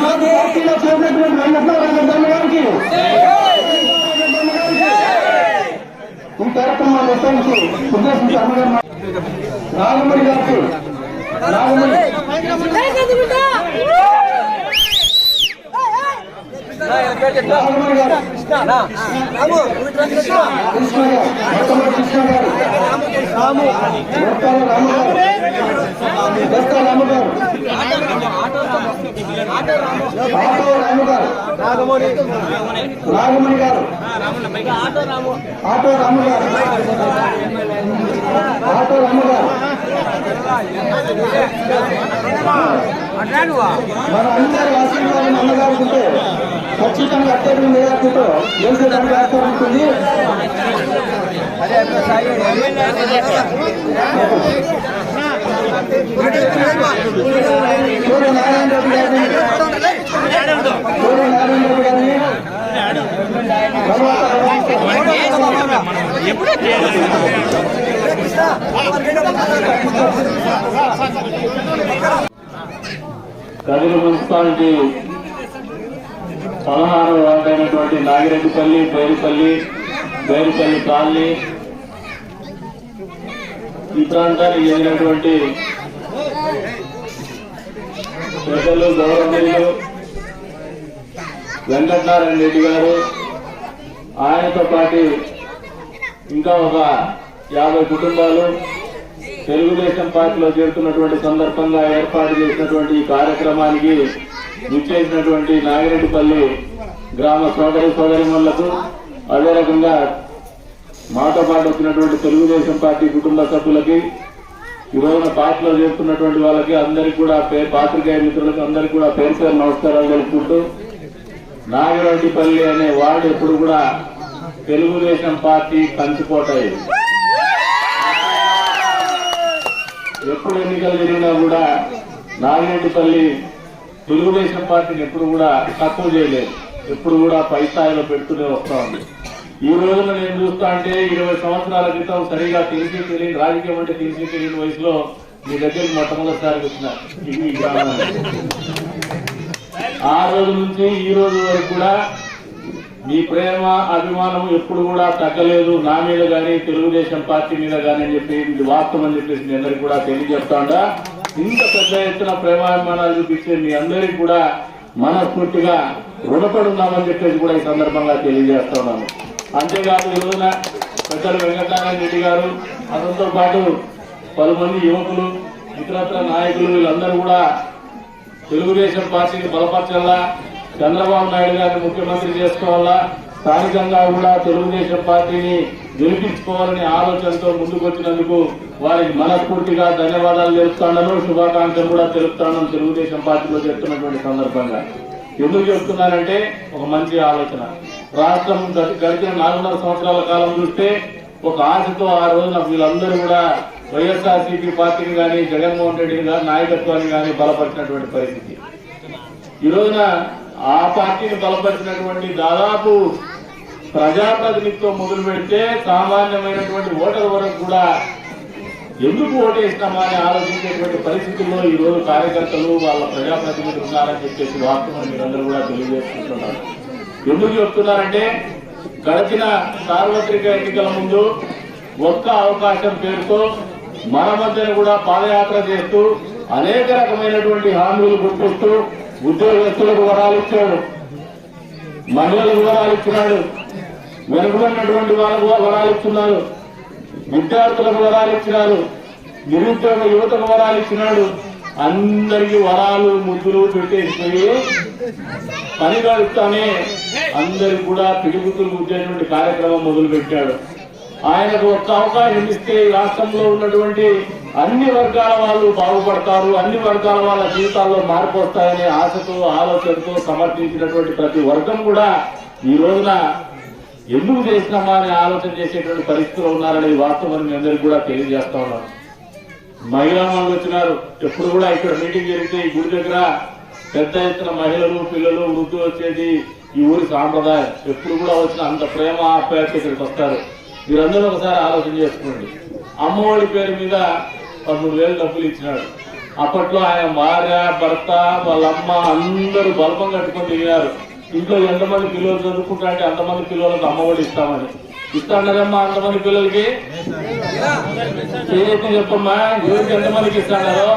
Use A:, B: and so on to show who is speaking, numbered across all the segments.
A: పార్టీలో చేసినటువంటి వెంకటరామరెడ్డి గారికి ఈ కార్యక్రమాన్ని ఉద్దేశించి అమ్మగారు నాగమణి గారికి నాగమణి గారు ఆటో రాము గారు మన అందరి ఆశీర్వాదం అన్నగారుకుంటే ఖచ్చితంగా అత్యధిక మేరకు గెలిచేదానికి ఆస్కారం ఉంటుంది. నారాయణ రెడ్డి గారిని
B: కదిరి మున్సిపాలిటీ 16వ వార్డు అయినటువంటి నాగిరెడ్డిపల్లి, బేరిపల్లి కాలనీ ఈ ప్రాంతానికి చెందినటువంటి పెద్దలు గౌరవనీయులు వెంకటనారాయణ రెడ్డి గారు, ఆయనతో పాటు ఇంకా ఒక 50 కుటుంబాలు తెలుగుదేశం పార్టీలో చేరుతున్నటువంటి సందర్భంగా ఏర్పాటు చేసినటువంటి ఈ కార్యక్రమానికి విచ్చేసినటువంటి నాగిరెడ్డిపల్లి గ్రామ సోదరిమణులకు, అదే రకంగా మాతో పాటు వచ్చినటువంటి తెలుగుదేశం పార్టీ కుటుంబ సభ్యులకి, ఈ రోజున పార్టీలో చేరుతున్నటువంటి వాళ్ళకి అందరికీ కూడా పాత్రికేయ మిత్రులకు అందరికీ కూడా పేరు పేరు నమస్కారాలు తెలుపుకుంటూ, నాగిరెడ్డిపల్లి అనే వార్డు ఎప్పుడు కూడా తెలుగుదేశం పార్టీ కంచుకోటాయి. ఎప్పుడు ఎన్నికలు జరిగినా కూడా నాగిరెడ్డిపల్లి తెలుగుదేశం పార్టీని ఎప్పుడు కూడా తక్కువ చేయలేదు, ఎప్పుడు కూడా పై స్థాయిలో పెడుతూనే వస్తా ఉంది. ఈ రోజున నేను చూస్తా అంటే 20 సంవత్సరాల క్రితం సరిగా తెలియని రాజకీయం అంటే తెలియని వయసులో మీ దగ్గరికి మొట్టమొదటిసారి వచ్చినారు ఈ గ్రామాన్ని. ఆ రోజు నుంచి ఈ రోజు వరకు కూడా మీ ప్రేమ అభిమానం ఎప్పుడు కూడా తగ్గలేదు, నా మీద కానీ తెలుగుదేశం పార్టీ మీద కానీ అని చెప్పి ఇది వాస్తవం అని చెప్పేసి మీ అందరికి కూడా తెలియజేస్తాండా. ఇంత పెద్ద ఎత్తున ప్రేమాభిమానాలు చూపించే మీ అందరికీ కూడా మనస్ఫూర్తిగా రుణపడి ఉన్నామని చెప్పేసి కూడా ఈ సందర్భంగా తెలియజేస్తా ఉన్నాను. అంతేకాదు ఈ రోజున పెద్దలు వెంకటనారాయణ రెడ్డి గారు, అతనితో పాటు పలుమంది యువకులు, ఇతరత్ర నాయకులు వీళ్ళందరూ కూడా తెలుగుదేశం పార్టీని బలపరచాలా, చంద్రబాబు నాయుడు గారిని ముఖ్యమంత్రి చేసుకోవాలా, స్థానికంగా కూడా తెలుగుదేశం పార్టీని గెలిపించుకోవాలనే ఆలోచనతో ముందుకొచ్చినందుకు వారికి మనస్ఫూర్తిగా ధన్యవాదాలు తెలుపుతాను, శుభాకాంక్షలు కూడా తెలుపుతాను. తెలుగుదేశం పార్టీలో చేస్తున్నటువంటి సందర్భంగా ఎందుకు చెప్తున్నానంటే ఒక మంచి ఆలోచన. రాష్ట్రం గడిచిన 4.5 సంవత్సరాల కాలం చూస్తే ఒక ఆశతో ఆ రోజున వీళ్ళందరూ కూడా వైఎస్ఆర్సీపీ పార్టీని కానీ జగన్మోహన్ రెడ్డి గారి నాయకత్వాన్ని కానీ బలపరిచినటువంటి పరిస్థితి. ఈ రోజున ఆ పార్టీని బలపరిచినటువంటి దాదాపు ప్రజాప్రతినిధిత్వం మొదలు పెడితే సామాన్యమైనటువంటి ఓటర్ వరకు కూడా ఎందుకు ఓటేస్తామా అని ఆలోచించేటువంటి పరిస్థితుల్లో ఈ రోజు కార్యకర్తలు వాళ్ళ ప్రజాప్రతినిధులు ఉన్నారని చెప్పేసి వాస్తవం మీరందరూ కూడా తెలియజేసుకుంటున్నారు. ఎందుకు చెప్తున్నారంటే గడిచిన సార్వత్రిక ఎన్నికల ముందు ఒక్క అవకాశం పేరుతో మన మధ్యన కూడా పాదయాత్ర చేస్తూ అనేక రకమైనటువంటి హామీలు గుర్తిస్తూ ఉద్యోగస్తులకు వరాలు ఇచ్చాడు, మహిళలకు వరాలు ఇచ్చినాడు, వెనుకబడినటువంటి వాళ్ళకు వరాలు ఇస్తున్నారు, విద్యార్థులకు వరాలు ఇచ్చినారు, నిరుద్యోగ యువతకు వరాలు ఇచ్చినాడు. అందరికీ వరాలు ముద్దులు పెట్టేసిపోయి పని గడుపుతానే అందరికి కూడా పిలుగుతులు గుద్దేటువంటి కార్యక్రమం మొదలు పెట్టాడు. ఆయనకు ఒక్క అవకాశం ఇస్తే రాష్ట్రంలో ఉన్నటువంటి అన్ని వర్గాల వాళ్ళు బాగుపడతారు, అన్ని వర్గాల వాళ్ళ జీవితాల్లో మార్పు వస్తాయనే ఆశతో ఆలోచనతో సమర్థించినటువంటి ప్రతి వర్గం కూడా ఈ రోజున ఎందుకు చేసినామా అని ఆలోచన చేసేటువంటి పరిస్థితులు ఉన్నారనేది వాస్తవాన్ని మీ అందరికీ కూడా తెలియజేస్తా ఉన్నారు. మహిళా మనులు వచ్చినారు. ఎప్పుడు కూడా ఇక్కడ మీటింగ్ జరిగితే ఈ గుడి దగ్గర పెద్ద ఎత్తున మహిళలు, పిల్లలు, వృద్ధులు వచ్చేది ఈ ఊరి సాంప్రదాయం. ఎప్పుడు కూడా వచ్చిన అంత ప్రేమ ఆప్యాయత ఇక్కడికి వస్తారు. మీరందరూ ఒకసారి ఆలోచన చేసుకోండి. అమ్మఒడి పేరు మీద 13,000 డబ్బులు ఇచ్చినాడు. అప్పట్లో ఆయన భార్య భర్త వాళ్ళ అమ్మ అందరూ బల్బం కట్టుకొని తిరిగారు. ఇంట్లో ఎంతమంది పిల్లలు చదువుకుంటా అంటే అంతమంది పిల్లలకు అమ్మఒడి ఇస్తామని. ఇస్తాడమ్మా అంతమంది పిల్లలకి చేతి చెప్పమ్మా, ఎవరికి ఎంతమందికి ఇస్తాడారో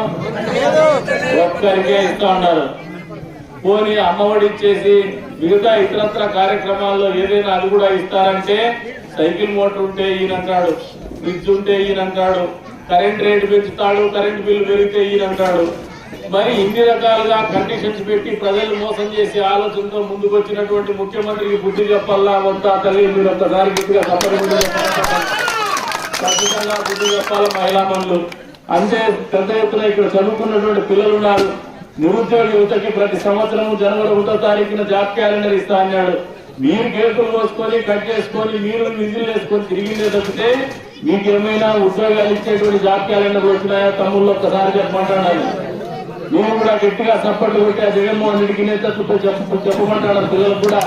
B: ఒక్కరికే ఇస్తా ఉన్నారు. పోనీ అమ్మఒడి ఇచ్చేసి మిగతా ఇతరత్ర కార్యక్రమాల్లో ఏదైనా అది కూడా ఇస్తారంటే సైకిల్ మోటార్ ఉంటే ఈయనంటాడు, ఫ్రిడ్జ్ ఉంటే ఈయనంటాడు, కరెంట్ రేటు పెంచుతాడు, కరెంట్ బిల్లు పెరిగితే ఈయనంటాడు. మరి ఇన్ని రకాలుగా కండిషన్స్ పెట్టి ప్రజలు మోసం చేసే ఆలోచనతో ముందుకు వచ్చినటువంటి ముఖ్యమంత్రికి బుద్ధి చెప్పాలా వంతా తల్లి మీరు ఒక్కసారి గట్టిగా ఖచ్చితంగా బుద్ధి చెప్పాలి. మహిళా మనులు అంటే పెద్ద ఎత్తున ఇక్కడ చదువుకున్నటువంటి పిల్లలు ఉన్నారు. నిరుద్యోగ యువతకి ప్రతి సంవత్సరం జనవరి 1వ తారీఖున జాబ్ క్యాలెండర్ ఇస్తా అన్నాడు. మీరు కేసులు పోసుకొని కట్ చేసుకొని మీరు విధులు వేసుకొని తిరిగిందే తప్పితే మీకేమైనా ఉద్యోగాలు ఇచ్చేటువంటి జాబ్ క్యాలెండర్లు వచ్చినాయా తమ్ముళ్ళు ఒక్కసారి చెప్పమంటాను. నేను కూడా గట్టిగా సపోర్ట్ కొట్టి ఆ జగన్మోహన్ రెడ్డికి నేతృత్వంతో చెప్పమంటాను పిల్లలకు కూడా.